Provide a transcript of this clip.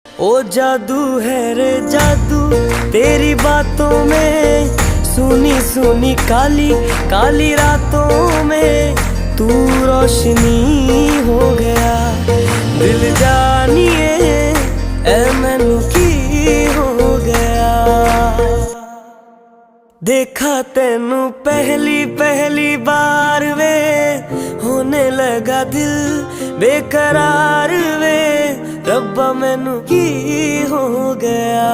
ओ जादू है रे जादू तेरी बातों में, सुनी सुनी काली काली रातों में तू रोशनी हो गया। दिल जानिए ए मैनू की हो गया। देखा तेनू पहली पहली बार वे, होने लगा दिल बेकरार वे। रब्बा मैनू की हो गया।